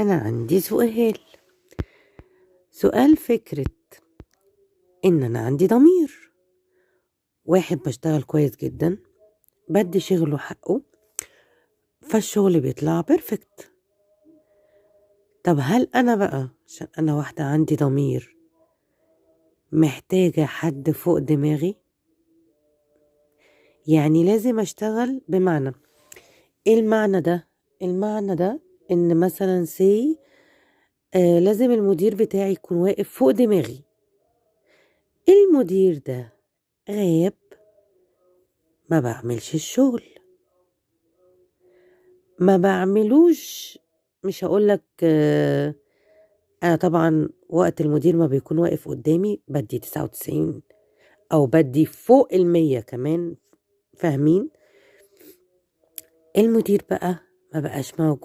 أنا عندي سؤال فكرة إن أنا عندي ضمير، واحد باشتغل كويس جدًا، بادّي شغله حقه، فالشغل بيطلع perfect. طب هل أنا بقى عشان أنا واحدة عندي ضمير، محتاجة حد فوق دماغي؟ يعني لازم أشتغل بمعنى، إيه المعنى ده؟ المعنى ده إن مثلًا say لازم المدير بتاعي يكون واقف فوق دماغي، المدير ده غاب ما باعملش الشغل، ما باعملوش. مش هاقول لك أنا طبعًا وقت المدير ما بيكون واقف قدّامي بادّي 99 أو بادّي فوق ال100 كمان، فاهمين؟ المدير بقى ما بقاش موجود.